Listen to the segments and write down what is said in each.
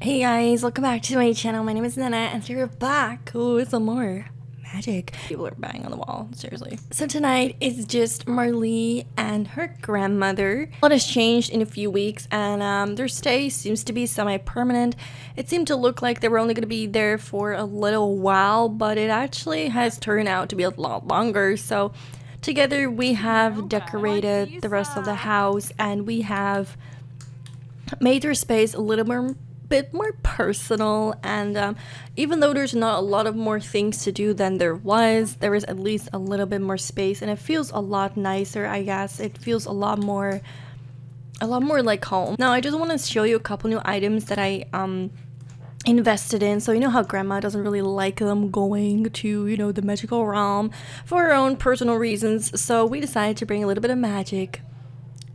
Hey guys, welcome back to my channel. My name is Nana and we're back with some more magic. People are banging on the wall, seriously. So tonight is just Marlee and her grandmother. A lot has changed in a few weeks and their stay seems to be semi-permanent. It seemed to look like they were only going to be there for a little while, but it actually has turned out to be a lot longer. So together we have decorated the rest of the house and we have made their space a little bit more personal, and even though there's not a lot of more things to do than there is at least a little bit more space, and it feels a lot nicer. I guess it feels a lot more like home. Now I just want to show you a couple new items that I invested in. So you know how grandma doesn't really like them going to, you know, the magical realm for her own personal reasons, so we decided to bring a little bit of magic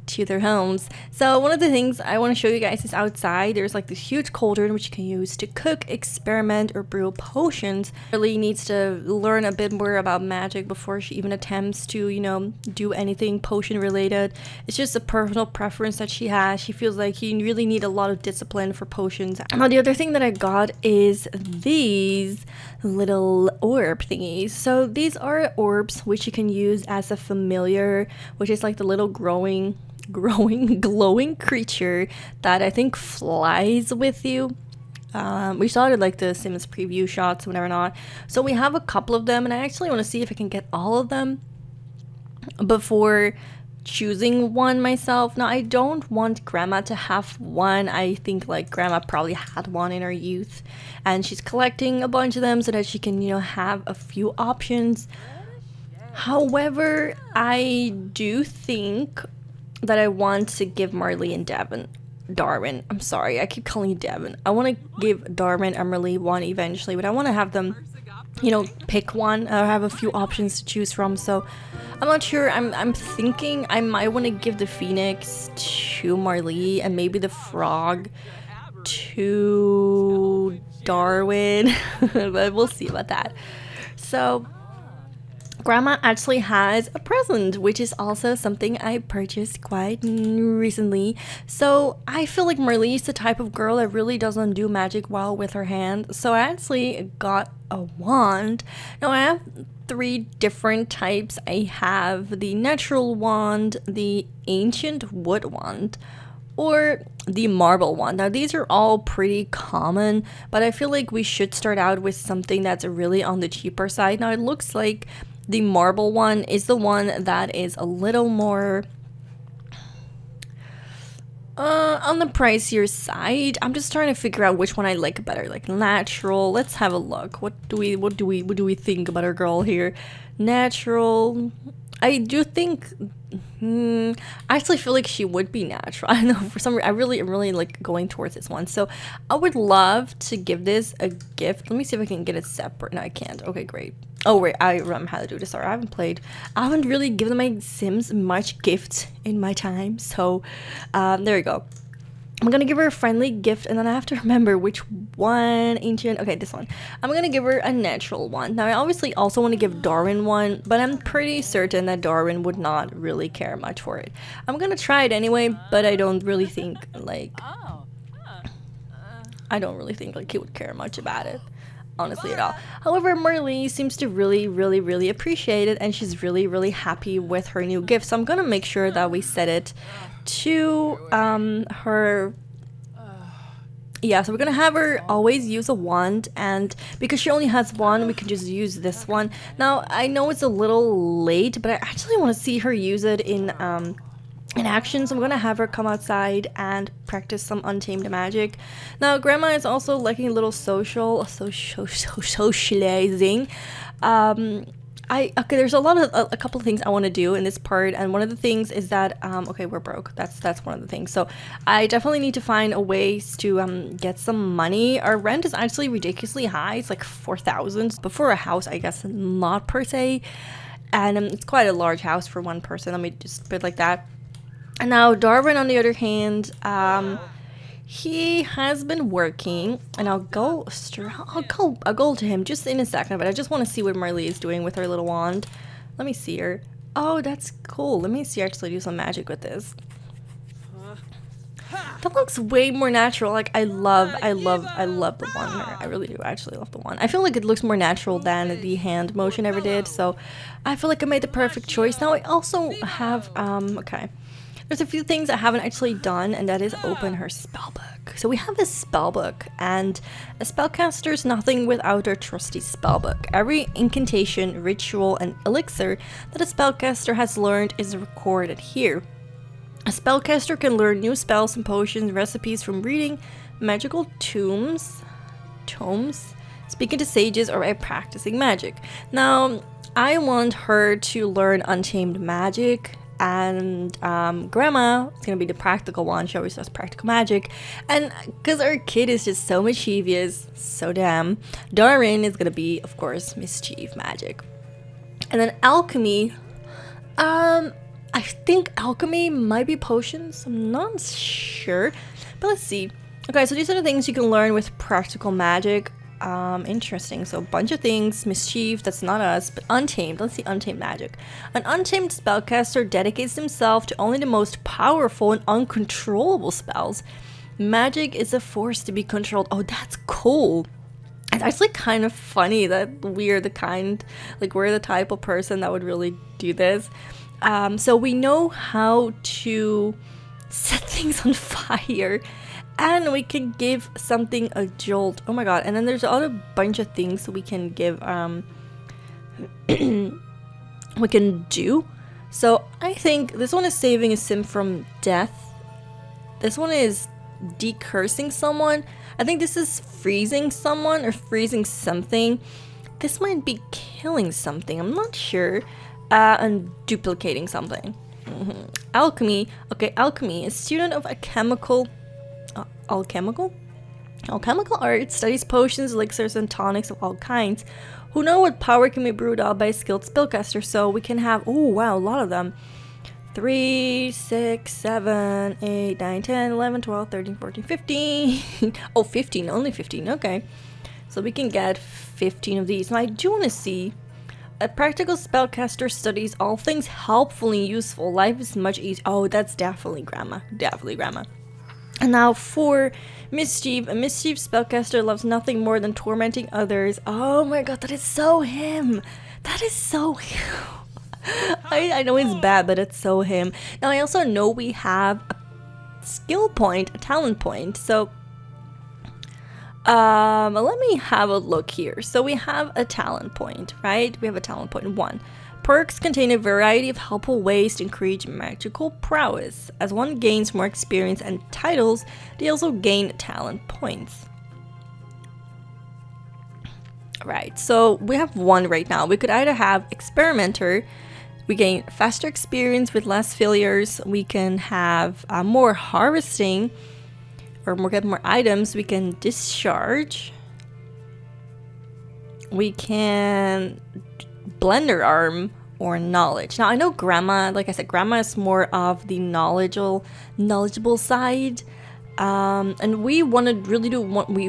to their homes. So one of the things I want to show you guys is outside there's like this huge cauldron which you can use to cook, experiment, or brew potions. Really needs to learn a bit more about magic before she even attempts to, you know, do anything potion related. It's just a personal preference that she has. She feels like you really need a lot of discipline for potions. Now the other thing that I got is these little orb thingies. So these are orbs which you can use as a familiar, which is like the little glowing creature that I think flies with you. We saw it in like the Sims preview shots, whatever not. So we have a couple of them and I actually want to see if I can get all of them before choosing one myself. Now I don't want grandma to have one. I think like grandma probably had one in her youth and she's collecting a bunch of them so that she can, you know, have a few options. However, I do think that I want to give Marlee and Darwin, I'm sorry, I keep calling you Devin. I want to give Darwin and Marlee one eventually, but I want to have them, you know, pick one. I have a few options to choose from, so I'm not sure. I'm thinking I might want to give the phoenix to Marlee and maybe the frog to Darwin, but we'll see about that. So grandma actually has a present, which is also something I purchased quite recently. So I feel like Marlee is the type of girl that really doesn't do magic well with her hand. So I actually got a wand. Now I have 3 different types. I have the natural wand, the ancient wood wand, or the marble wand. Now these are all pretty common, but I feel like we should start out with something that's really on the cheaper side. Now it looks like the marble one is the one that is a little more on the pricier side. I'm just trying to figure out which one I like better. Like natural. Let's have a look. What do we think about our girl here? Natural. I do think I actually feel like she would be natural. I don't know, for some reason I really like going towards this one. So I would love to give this a gift. Let me see if I can get it separate. No, I can't. Okay, great. Oh wait, I remember how to do this. Sorry, I haven't really given my Sims much gifts in my time. So there we go. I'm gonna give her a friendly gift and then I have to remember which one. Ancient. Okay, this one. I'm gonna give her a natural one. Now I obviously also want to give Darwin one, but I'm pretty certain that Darwin would not really care much for it. I'm gonna try it anyway, but I don't really think like he would care much about it, honestly, at all. However, Marlee seems to really appreciate it and she's really happy with her new gift. So I'm gonna make sure that we set it to her. Yeah, so we're gonna have her always use a wand, and because she only has one, we can just use this one. Now I know it's a little late, but I actually want to see her use it in action, so I'm gonna have her come outside and practice some untamed magic. Now grandma is also liking a little socializing. Okay, there's a couple of things I want to do in this part, and one of the things is that okay, we're broke. That's one of the things. So I definitely need to find a ways to get some money. Our rent is actually ridiculously high. It's like 4,000, but for a house, I guess not per se, and it's quite a large house for one person. Let me just put it like that. And now Darwin, on the other hand, he has been working, and I'll go to him just in a second, but I just want to see what Marlee is doing with her little wand. Let me see her. Oh, that's cool. Let me see her actually do some magic with this. That looks way more natural. Like I love the one. I really do actually love the one. I feel like it looks more natural than the hand motion ever did. So I feel like I made the perfect choice. Now I also have okay. There's a few things I haven't actually done, and that is open her spellbook. So we have this spellbook, and a spellcaster is nothing without our trusty spellbook. Every incantation, ritual, and elixir that a spellcaster has learned is recorded here. A spellcaster can learn new spells and potions, recipes from reading magical tomes, speaking to sages, or by practicing magic. Now, I want her to learn untamed magic, and Grandma is gonna be the practical one. She always does practical magic, and because our kid is just so mischievous, so damn, Darwin is gonna be, of course, mischief magic. And then alchemy, I think alchemy might be potions. I'm not sure, but let's see. Okay, so these are the things you can learn with practical magic. Interesting. So a bunch of things. Mischief, that's not us, but untamed. Let's see untamed magic. An untamed spellcaster dedicates himself to only the most powerful and uncontrollable spells. Magic is a force to be controlled. Oh, that's cool. It's actually kind of funny that we're the type of person that would really do this. So we know how to set things on fire, and we can give something a jolt. Oh my god. And then there's a other bunch of things we can give, we can do. So I think this one is saving a sim from death. This one is decursing someone. I think this is freezing someone or freezing something. This might be killing something. I'm not sure. And duplicating something. Alchemy. Okay, alchemy. A student of alchemical art studies potions, elixirs, and tonics of all kinds. Who know what power can be brewed up by a skilled spellcaster? So we can have, oh wow, a lot of them. 3, 6, 7, 8, 9, 10, 11, 12, 13, 14, 15. Oh, 15, only 15, okay. So we can get 15 of these. Now I do want to see. A practical spellcaster studies all things helpful and useful. Life is much easier. Oh, that's definitely Grandma. Definitely Grandma. And now for mischief. A mischief spellcaster loves nothing more than tormenting others. Oh my god, that is so him. That is so him. I know it's bad, but it's so him. Now I also know we have a skill point, a talent point. So let me have a look here. So we have a talent point, right? We have a talent point 1. Perks contain a variety of helpful ways to increase magical prowess. As one gains more experience and titles, they also gain talent points. Right, so we have 1 right now. We could either have experimenter. We gain faster experience with less failures. We can have more harvesting, or get more items. We can discharge. We can blender arm or knowledge. Now I know Grandma, like I said, Grandma is more of the knowledgeable side, and we want to really do we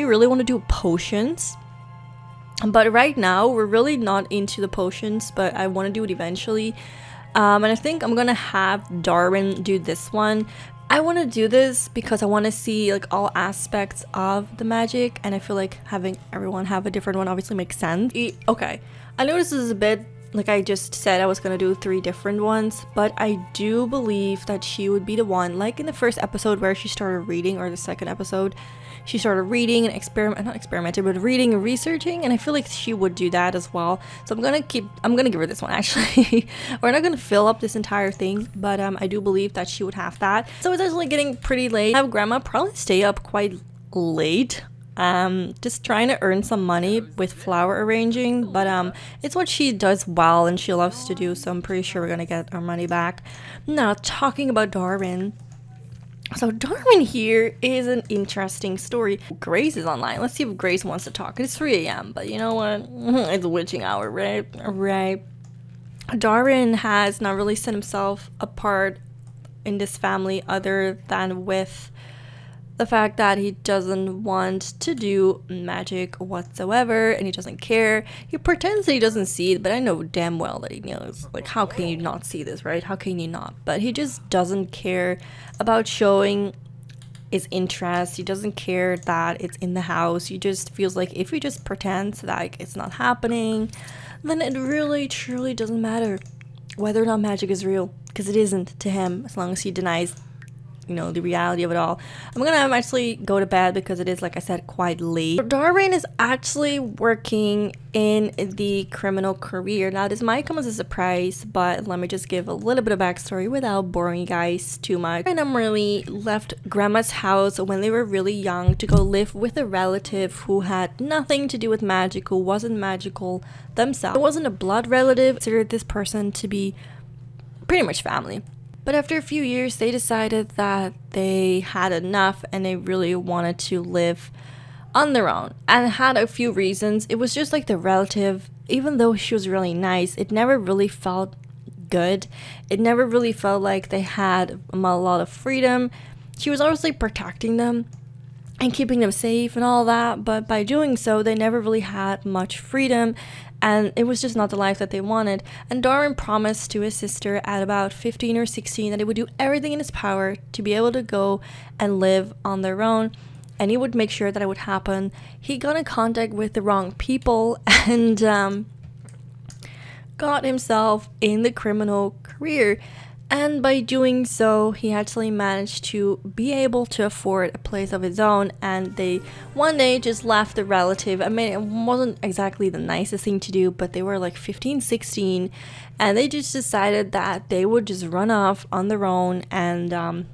really want to do potions. But right now we're really not into the potions, but I want to do it eventually. And I think I'm gonna have Darwin do this one. I want to do this because I want to see like all aspects of the magic, and I feel like having everyone have a different one obviously makes sense. Okay, I know this is a bit, like I just said I was gonna do 3 different ones, but I do believe that she would be the one, like in the first episode where she started reading, or the second episode, she started reading and not experimenting, but reading and researching, and I feel like she would do that as well. So I'm gonna give her this one actually. We're not gonna fill up this entire thing, but I do believe that she would have that. So it's actually getting pretty late. I have Grandma probably stay up quite late, just trying to earn some money with flower arranging, but it's what she does well and she loves to do, so I'm pretty sure we're gonna get our money back. Now, talking about Darwin. So Darwin here is an interesting story. Grace is online. Let's see if Grace wants to talk. It's 3 a.m. but you know what? It's witching hour, right? Right. Darwin has not really set himself apart in this family other than with the fact that he doesn't want to do magic whatsoever and he doesn't care. He pretends that he doesn't see it, but I know damn well that he knows. Like, how can you not see this, right? How can you not? But he just doesn't care about showing his interest. He doesn't care that it's in the house. He just feels like if he just pretends like it's not happening, then it really truly doesn't matter whether or not magic is real, because it isn't to him, as long as he denies, you know, the reality of it all. I'm gonna actually go to bed because it is, like I said, quite late. Darwin is actually working in the criminal career. Now, this might come as a surprise, but let me just give a little bit of backstory without boring you guys too much. And Marlee left grandma's house when they were really young to go live with a relative who had nothing to do with magic, who wasn't magical themselves. It wasn't a blood relative. Considered this person to be pretty much family. But after a few years, they decided that they had enough and they really wanted to live on their own, and had a few reasons. It was just like the relative, even though she was really nice, it never really felt good. It never really felt like they had a lot of freedom. She was obviously protecting them and keeping them safe and all that, but by doing so, they never really had much freedom, and it was just not the life that they wanted. And Darwin promised to his sister at about 15 or 16 that he would do everything in his power to be able to go and live on their own, and he would make sure that it would happen. He got in contact with the wrong people and got himself in the criminal career. And by doing so, he actually managed to be able to afford a place of his own. And they one day just left the relative. I mean, it wasn't exactly the nicest thing to do, but they were like 15, 16. And they just decided that they would just run off on their own and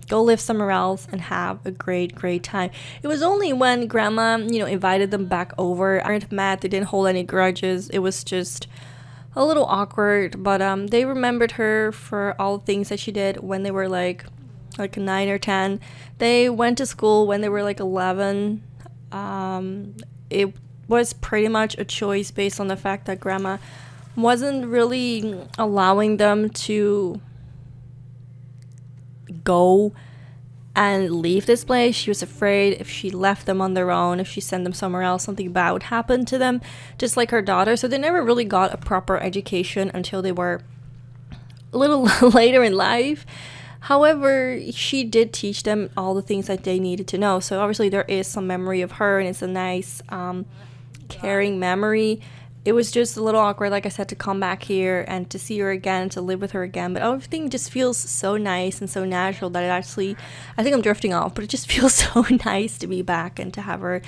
go live somewhere else and have a great, great time. It was only when grandma, you know, invited them back over. They weren't mad. They didn't hold any grudges. It was just a little awkward, but they remembered her for all the things that she did when they were like 9 or 10. They went to school when they were like 11. It was pretty much a choice based on the fact that grandma wasn't really allowing them to go and leave this place. She was afraid if she left them on their own, if she sent them somewhere else, something bad would happen to them, just like her daughter. So they never really got a proper education until they were a little later in life. However, she did teach them all the things that they needed to know. So obviously there is some memory of her, and it's a nice caring memory. It was just a little awkward, like I said, to come back here and to see her again, to live with her again. But everything just feels so nice and so natural that it actually, I think I'm drifting off, but it just feels so nice to be back and to have her,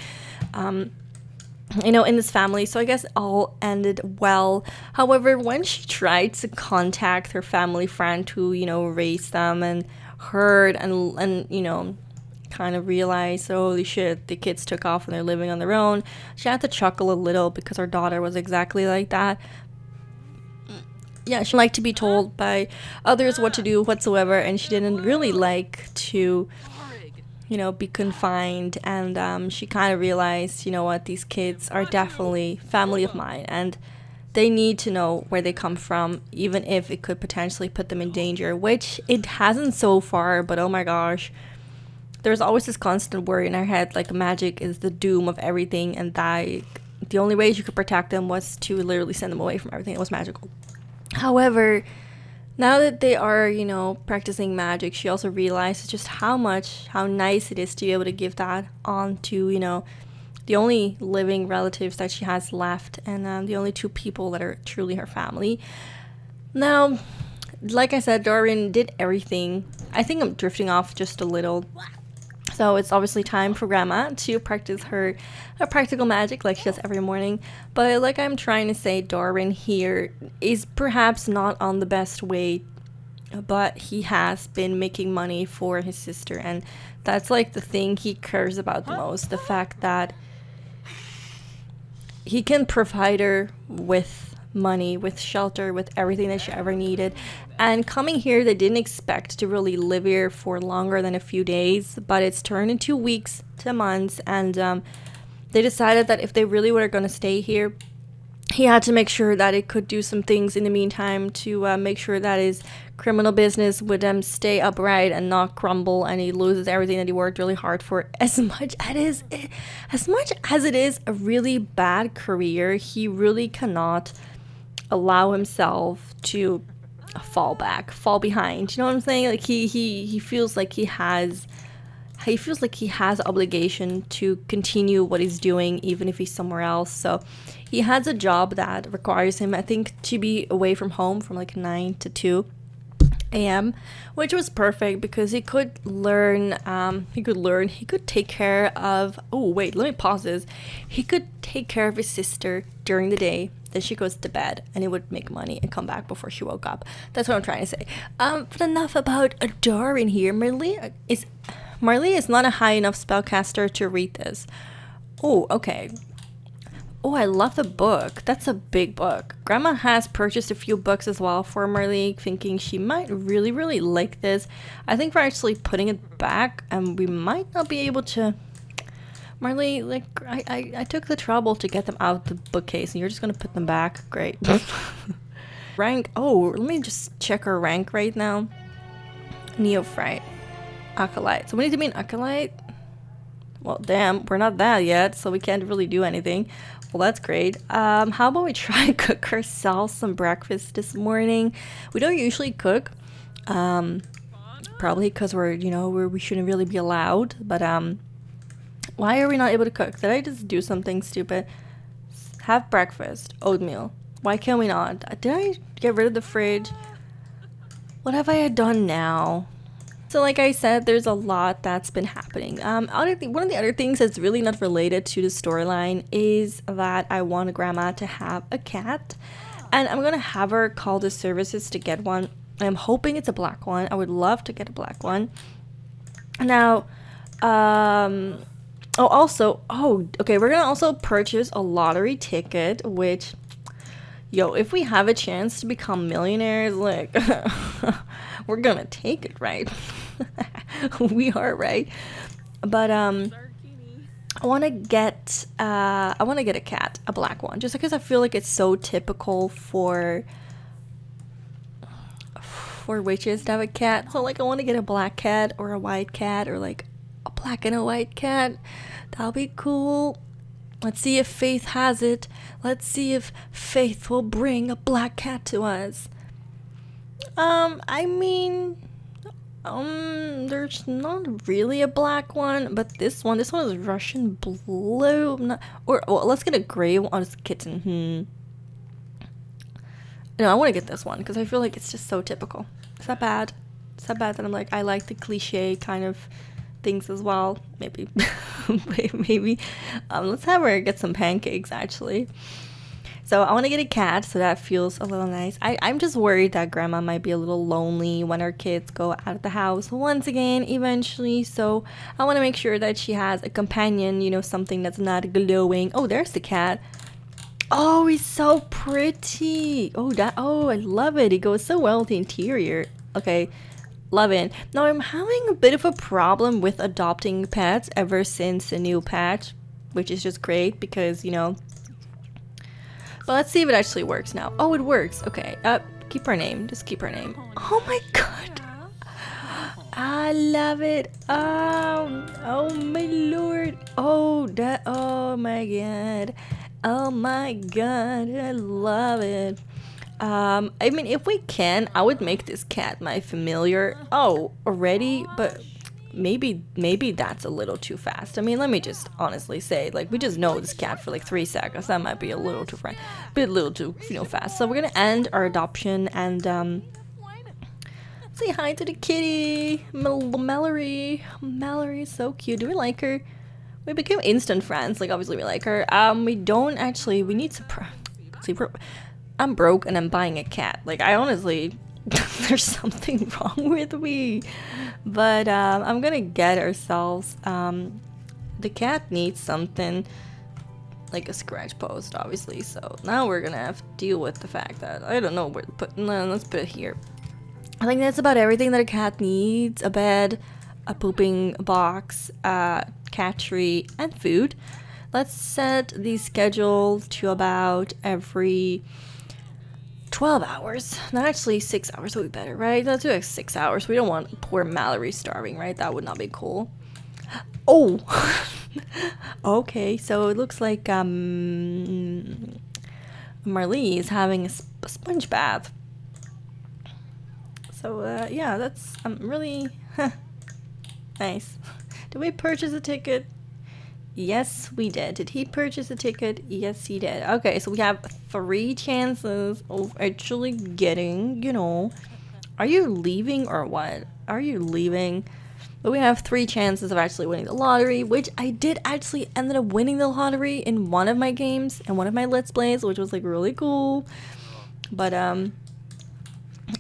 you know, in this family. So I guess it all ended well. However, when she tried to contact her family friend who, you know, raised them and heard and you know, kind of realized, holy shit, the kids took off and they're living on their own, she had to chuckle a little because her daughter was exactly like that. Yeah, she liked to be told by others what to do whatsoever, and she didn't really like to, you know, be confined. And she kind of realized, you know what, these kids are definitely family of mine, and they need to know where they come from, even if it could potentially put them in danger, which it hasn't so far. But oh my gosh, there's always this constant worry in our head, like magic is the doom of everything, and that the only ways you could protect them was to literally send them away from everything that was magical. However, now that they are, you know, practicing magic, she also realizes just how nice it is to be able to give that on to, you know, the only living relatives that she has left, and the only two people that are truly her family. Now, like I said, Darwin did everything. I think I'm drifting off just a little. So it's obviously time for grandma to practice her practical magic like she does every morning. But like I'm trying to say, Darwin here is perhaps not on the best way, but he has been making money for his sister, and that's like the thing he cares about the most. The fact that he can provide her with money, with shelter, with everything that she ever needed. And coming here, they didn't expect to really live here for longer than a few days, but it's turned into weeks to months. And they decided that if they really were going to stay here, he had to make sure that it could do some things in the meantime to make sure that his criminal business would stay upright and not crumble, and he loses everything that he worked really hard for. As much as it is a really bad career, he really cannot allow himself to fall behind. You know what I'm saying? Like he feels like he has obligation to continue what he's doing even if he's somewhere else. So he has a job that requires him, I think, to be away from home from like 9 to 2 a.m., which was perfect because he could learn, he could take care of, oh wait, let me pause this. He could take care of his sister during the day, then she goes to bed, and it would make money and come back before she woke up. That's what I'm trying to say. But enough about Darwin here. Marlee is not a high enough spellcaster to read this. Oh, okay. Oh, I love the book. That's a big book. Grandma has purchased a few books as well for Marlee, thinking she might really, really like this. I think we're actually putting it back, and we might not be able to... Marlee, like, I took the trouble to get them out the bookcase, and you're just gonna put them back? Great. Rank. Oh, let me just check her rank right now. Neophyte. Acolyte. So we need to be an acolyte? Well, damn, we're not that yet, so we can't really do anything. Well, that's great. How about we try and cook ourselves some breakfast this morning? We don't usually cook, probably because we shouldn't really be allowed. But why are we not able to cook? Did I just do something stupid? Have breakfast, oatmeal. Why can't we not? Did I get rid of the fridge? What have I done now? So like I said, there's a lot that's been happening. One of the other things that's really not related to the storyline is that I want Grandma to have a cat, and I'm gonna have her call the services to get one. I'm hoping it's a black one. I would love to get a black one. Now, okay, we're gonna also purchase a lottery ticket, which, yo, if we have a chance to become millionaires, like, we're gonna take it, right? We are, right? But I want to get a cat, a black one, just because I feel like it's so typical for witches to have a cat. So like I want to get a black cat or a white cat, or like a black and a white cat. That'll be cool. Let's see if Faith has it. Let's see if Faith will bring a black cat to us. I mean, there's not really a black one, but this one is Russian blue. Let's get a gray one. Oh, it's a kitten. No, I want to get this one because I feel like it's just so typical. Is that bad? Is that bad that I'm like, I like the cliche kind of things as well? Maybe. Maybe. Let's have her get some pancakes, actually. So I want to get a cat, so that feels a little nice. I'm just worried that Grandma might be a little lonely when her kids go out of the house once again, eventually. So I want to make sure that she has a companion, something that's not glowing. Oh, there's the cat. Oh, he's so pretty. Oh, I love it. He goes so well with the interior. Okay, love it. Now, I'm having a bit of a problem with adopting pets ever since the new patch, which is just great because, But let's see if it actually works now. Oh, it works. Okay. Keep her name. Just keep her name. Oh my god. I love it. Oh my lord. Oh my god. Oh my god. I love it. I mean, if we can, I would make this cat my familiar. Oh, already? But maybe that's a little too fast. I mean, let me just honestly say, like, we just know this cat for like 3 seconds. That might be a little too fast. So we're gonna end our adoption and say hi to the kitty, Mallory. Mallory is so cute. Do we like her? We became instant friends. Like, obviously we like her. We don't actually. We need to. I'm broke and I'm buying a cat. Like, I honestly. There's something wrong with me, but I'm gonna get ourselves the cat needs something like a scratch post, obviously, so now we're gonna have to deal with the fact that I don't know where to put. No, let's put it here. I think that's about everything that a cat needs: a bed, a pooping box, a cat tree, and food. Let's set the schedule to about every 12 hours. No, actually 6 hours would be better, right? Let's do like 6 hours. We don't want poor Mallory starving, right? That would not be cool. Oh! Okay, so it looks like Marlee is having a sponge bath. So yeah, that's really nice. Did we purchase a ticket? Yes, we did. Did he purchase a ticket? Yes, he did. Okay, so we have 3 chances of actually getting, you know, are you leaving or what? Are you leaving? But we have 3 chances of actually winning the lottery, which I did actually ended up winning the lottery in one of my games and one of my Let's Plays, which was like really cool. But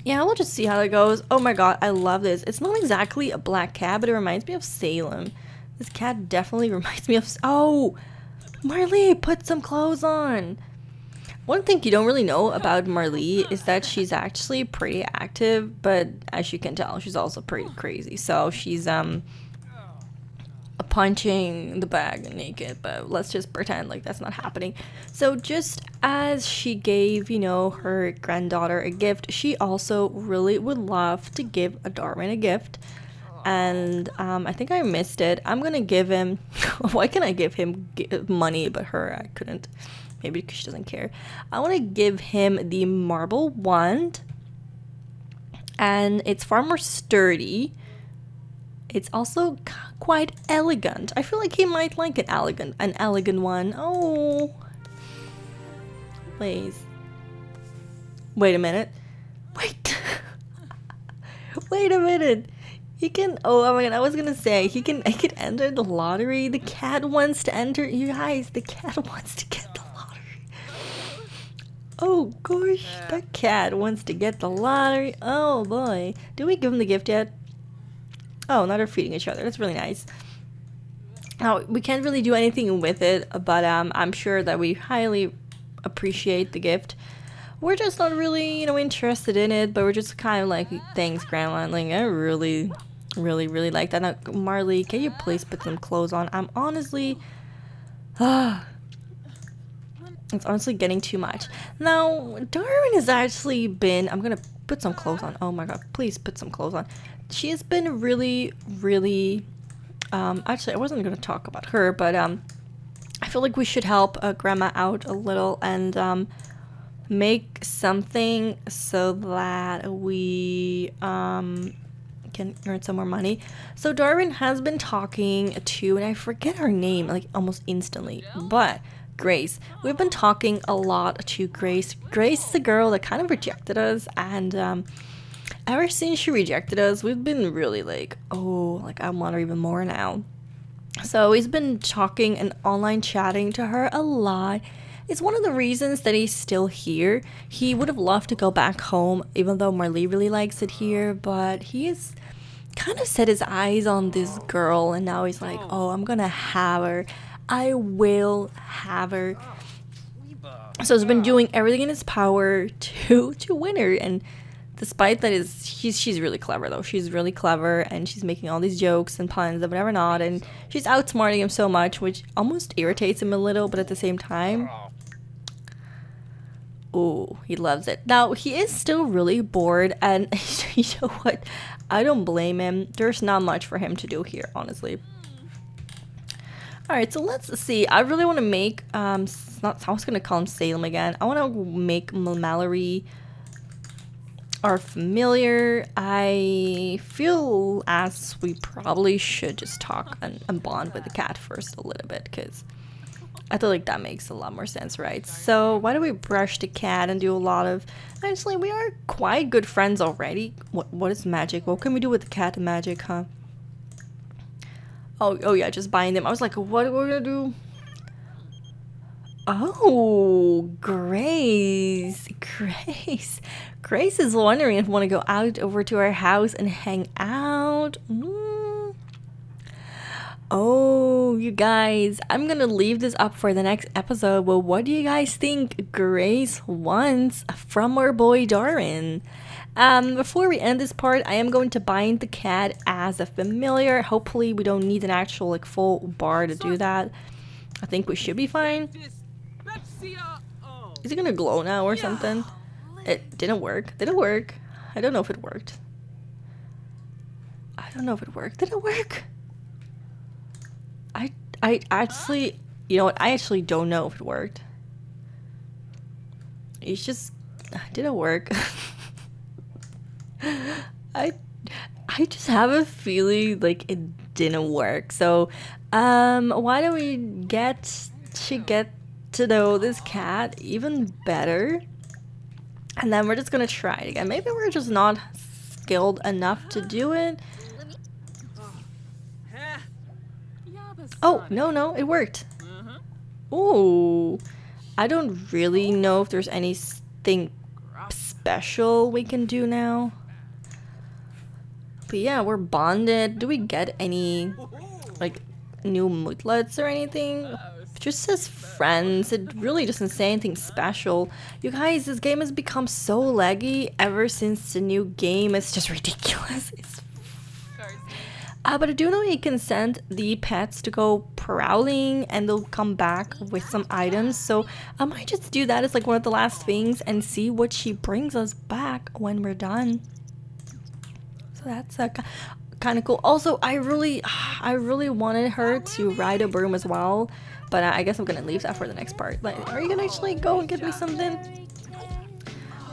yeah, we'll just see how it goes. Oh my god, I love this. It's not exactly a black cat, but it reminds me of Salem. This cat definitely reminds me of... Oh! Marlee, put some clothes on! One thing you don't really know about Marlee is that she's actually pretty active, but as you can tell, she's also pretty crazy. So she's punching the bag naked, but let's just pretend like that's not happening. So just as she gave, you know, her granddaughter a gift, she also really would love to give a Darwin a gift. And I think I missed it. I'm gonna give him... Why can I give him money, but her I couldn't? Maybe because she doesn't care. I want to give him the marble wand. And it's far more sturdy. It's also quite elegant. I feel like he might like an elegant one. Oh. Please. Wait a minute. Wait. Wait a minute. He can, oh my god, I was gonna say, I could enter the lottery. The cat wants to enter, you guys, the cat wants to get the lottery. Oh gosh, that cat wants to get the lottery. Oh boy. Did we give him the gift yet? Oh, now they're feeding each other. That's really nice. Now, we can't really do anything with it, but I'm sure that we highly appreciate the gift. We're just not really, you know, interested in it, but we're just kind of like, thanks, Grandma. Like, I really like that. Now, Marlee, can you please put some clothes on? I'm honestly, it's honestly getting too much. Now, Darwin has actually been, I'm gonna put some clothes on. Oh my god, please put some clothes on. She has been really, actually, I wasn't gonna talk about her, but I feel like we should help Grandma out a little and make something so that we can earn some more money. So Darwin has been talking to, and I forget her name like almost instantly, but Grace. We've been talking a lot to Grace. Grace is the girl that kind of rejected us, and ever since she rejected us, we've been really like, oh, like I want her even more now. So he's been talking and online chatting to her a lot. It's one of the reasons that he's still here. He would have loved to go back home, even though Marlee really likes it here, but he has kind of set his eyes on this girl, and now he's like, oh, I'm gonna have her. I will have her. So he's been doing everything in his power to win her, and despite that, she's really clever though. She's really clever, and she's making all these jokes and puns and whatever not, and she's outsmarting him so much, which almost irritates him a little, but at the same time, oh, he loves it. Now, he is still really bored, and you know what? I don't blame him. There's not much for him to do here, honestly. Alright, so let's see. I really want to make, I was going to call him Salem again. I want to make Mallory our familiar. I feel as we probably should just talk and bond with the cat first a little bit, because I feel like that makes a lot more sense, right? So why don't we brush the cat and do a lot of... Actually, we are quite good friends already. What is magic? What can we do with the cat and magic, huh? Oh yeah, just bind him. I was like, what are we gonna do? Oh, Grace is wondering if we want to go out over to our house and hang out. Oh, you guys, I'm gonna leave this up for the next episode. Well, what do you guys think Grace wants from our boy Darwin? Before we end this part, I am going to bind the cat as a familiar. Hopefully we don't need an actual like full bar to do that. I think we should be fine. Is it gonna glow now or something? It didn't work. Did it work? I don't know if it worked. I don't know if it worked. Did it work? I actually, you know what? I actually don't know if it worked. It's just, did it work? I just have a feeling like it didn't work. So, why don't we get to know this cat even better, and then we're just gonna try it again. Maybe we're just not skilled enough to do it. Oh, no, it worked. Ooh, I don't really know if there's anything special we can do now. But yeah, we're bonded. Do we get any, like, new mootlets or anything? It just says friends. It really doesn't say anything special. You guys, this game has become so laggy ever since the new game. It's just ridiculous. But I do know you can send the pets to go prowling and they'll come back with some items. So I might just do that as like one of the last things and see what she brings us back when we're done. So that's kind of cool. Also, I really wanted her to ride a broom as well, but I guess I'm gonna leave that for the next part. Like, are you gonna actually go and get me something?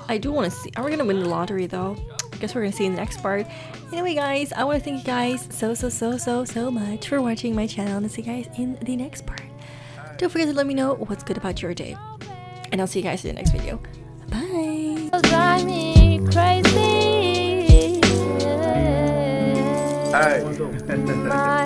I do want to see. Are we gonna win the lottery though? I guess we're gonna see in the next part. Anyway, guys, I want to thank you guys so much for watching my channel, and see you guys in the next part. Don't forget to let me know what's good about your day, and I'll see you guys in the next video. Bye. Drive me crazy. Hey. My